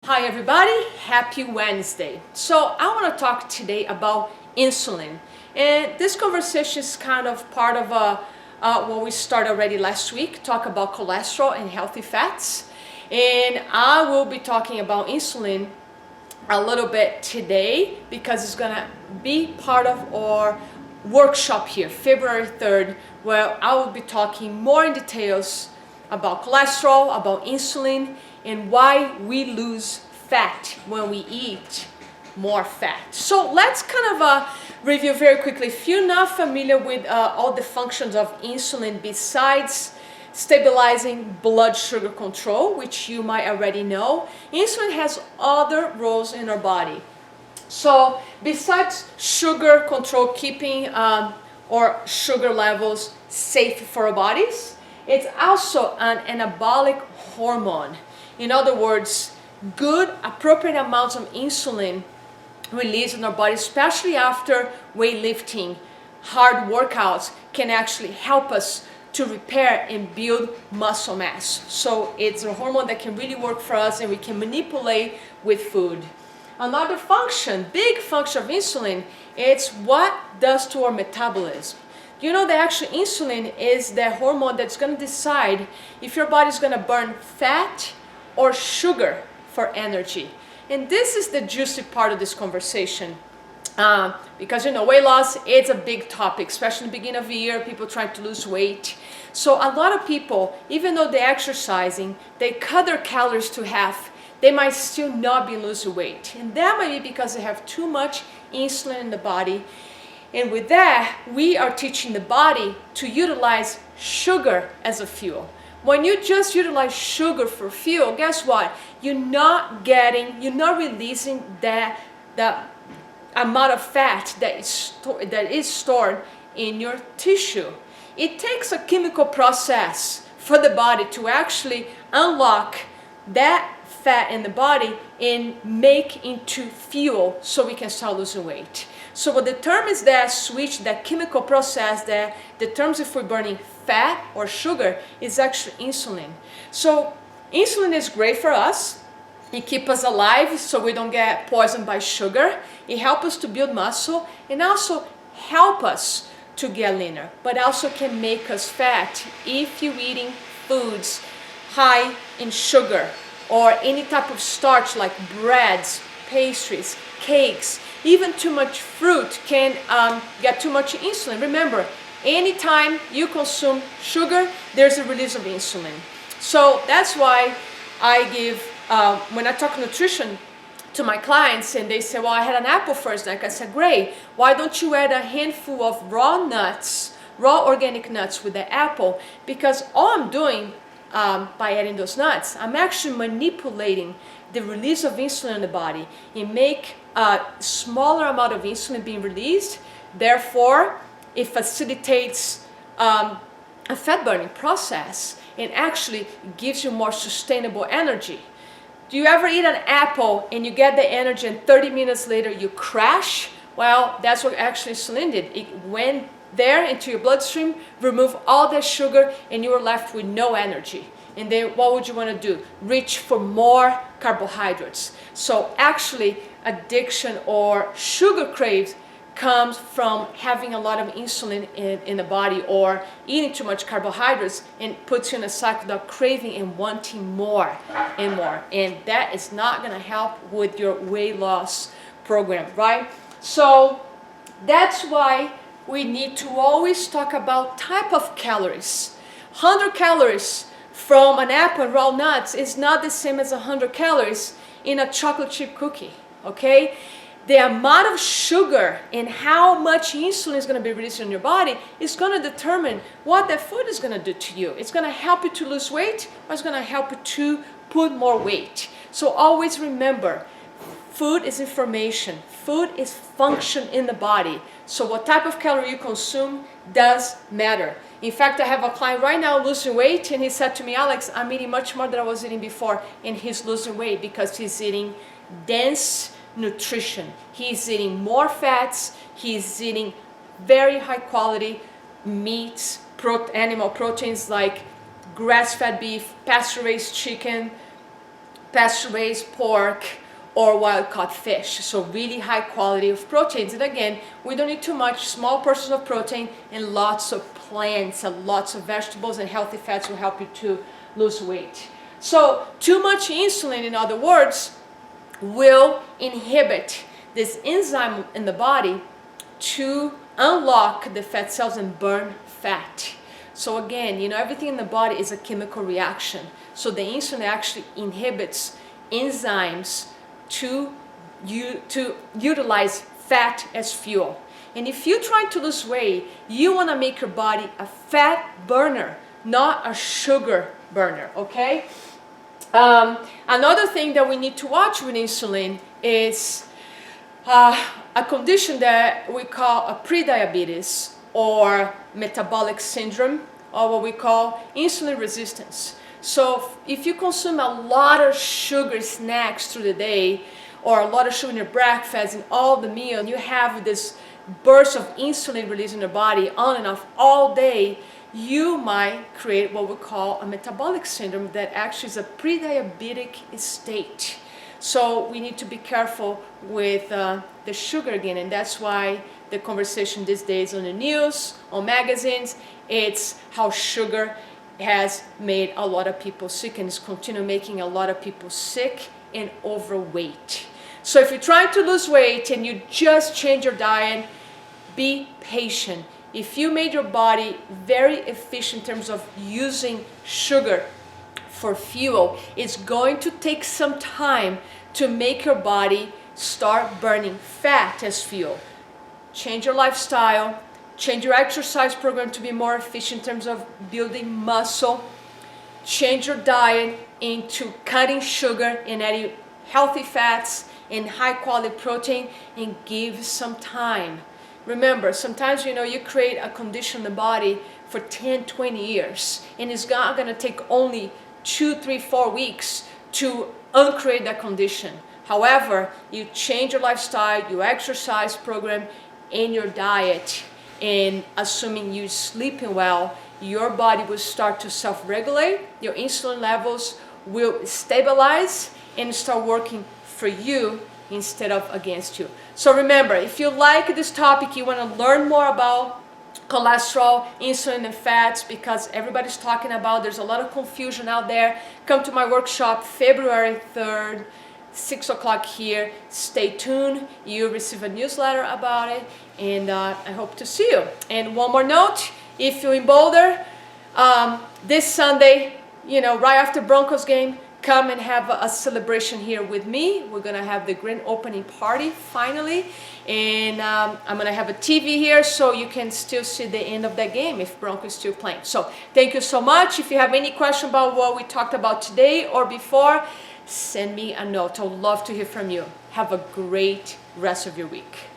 Hi everybody, happy Wednesday. So I want to talk today about insulin, and this conversation is kind of part of what we started already last week, talk about cholesterol and healthy fats, and I will be talking about insulin a little bit today because it's gonna be part of our workshop here, February 3rd, where I will be talking more in details about cholesterol, about insulin, and why we lose fat when we eat more fat. So let's kind of review very quickly. If you're not familiar with all the functions of insulin besides stabilizing blood sugar control, which you might already know, insulin has other roles in our body. So besides sugar control, keeping our sugar levels safe for our bodies, it's also an anabolic hormone. In other words, good, appropriate amounts of insulin released in our body, especially after weightlifting, hard workouts, can actually help us to repair and build muscle mass. So it's a hormone that can really work for us and we can manipulate with food. Another function, big function of insulin, it's what it does to our metabolism. You know that actually insulin is the hormone that's going to decide if your body is going to burn fat or sugar for energy. And this is the juicy part of this conversation. Because weight loss, it's a big topic, especially in the beginning of the year, people trying to lose weight. So a lot of people, even though they're exercising, they cut their calories to half, they might still not be losing weight. And that might be because they have too much insulin in the body. And with that, we are teaching the body to utilize sugar as a fuel. When you just utilize sugar for fuel, guess what? You're not releasing the amount of fat that is stored in your tissue. It takes a chemical process for the body to actually unlock that fat in the body and make into fuel so we can start losing weight. So what determines that switch, that chemical process that determines if we're burning fat or sugar is actually insulin. So insulin is great for us. It keeps us alive so we don't get poisoned by sugar. It helps us to build muscle and also help us to get leaner, but also can make us fat if you're eating foods high in sugar or any type of starch like breads, pastries, cakes. Even too much fruit can get too much insulin. Remember, anytime you consume sugar, there's a release of insulin. So that's why I give, when I talk nutrition to my clients and they say, well, I had an apple first, like I said, great. Why don't you add a handful of raw nuts, raw organic nuts with the apple? Because all I'm doing by adding those nuts, I'm actually manipulating the release of insulin in the body and make a smaller amount of insulin being released. Therefore, it facilitates a fat burning process and actually gives you more sustainable energy. Do you ever eat an apple and you get the energy and 30 minutes later you crash? Well, that's what actually insulin did. It went there into your bloodstream, remove all the sugar, and you were left with no energy. And then what would you want to do? Reach for more carbohydrates. So actually addiction or sugar craves comes from having a lot of insulin in the body or eating too much carbohydrates, and puts you in a cycle of craving and wanting more and more. And that is not going to help with your weight loss program, right? So that's why we need to always talk about type of calories. 100 calories from an apple and raw nuts is not the same as 100 calories in a chocolate chip cookie, okay? The amount of sugar and how much insulin is going to be released in your body is going to determine what that food is going to do to you. It's going to help you to lose weight, or it's going to help you to put more weight. So always remember, food is information. Food is function in the body. So what type of calorie you consume does matter. In fact, I have a client right now losing weight, and he said to me, Alex, I'm eating much more than I was eating before, and he's losing weight because he's eating dense nutrition. He's eating more fats, he's eating very high quality meats, animal proteins like grass-fed beef, pasture-raised chicken, pasture-raised pork, or wild-caught fish. So really high quality of proteins. And again, we don't need too much, small portions of protein and lots of plants and lots of vegetables, and healthy fats will help you to lose weight. So too much insulin, in other words, will inhibit this enzyme in the body to unlock the fat cells and burn fat. So again, everything in the body is a chemical reaction. So the insulin actually inhibits enzymes to utilize fat as fuel. And if you're trying to lose weight, you want to make your body a fat burner, not a sugar burner, okay? Another thing that we need to watch with insulin is a condition that we call a prediabetes or metabolic syndrome, or what we call insulin resistance. So if you consume a lot of sugar snacks through the day, or a lot of sugar in your breakfast and all the meal, and you have this burst of insulin released in your body on and off all day, you might create what we call a metabolic syndrome that actually is a pre-diabetic state. So we need to be careful with the sugar again, and that's why the conversation these days on the news, on magazines, it's how sugar has made a lot of people sick and is continue making a lot of people sick and overweight. So if you're trying to lose weight and you just change your diet, be patient. If you made your body very efficient in terms of using sugar for fuel, it's going to take some time to make your body start burning fat as fuel. Change your lifestyle, change your exercise program to be more efficient in terms of building muscle, change your diet into cutting sugar and adding healthy fats and high quality protein, and give some time. Remember, sometimes you create a condition in the body for 10, 20 years, and it's not going to take only 2, 3, 4 weeks to uncreate that condition. However, you change your lifestyle, your exercise program, and your diet, and assuming you're sleeping well, your body will start to self-regulate, your insulin levels will stabilize and start working for you instead of against you. So remember, if you like this topic, you want to learn more about cholesterol, insulin, and fats, because everybody's talking about, there's a lot of confusion out there, come to my workshop February 3rd, 6 o'clock here. Stay tuned. You'll receive a newsletter about it, and I hope to see you. And one more note, if you're in Boulder, this Sunday, right after Broncos game, come and have a celebration here with me. We're gonna have the grand opening party finally, and I'm gonna have a TV here so you can still see the end of that game if Broncos is still playing. So thank you so much. If you have any question about what we talked about today or before, send me a note. I would love to hear from you. Have a great rest of your week.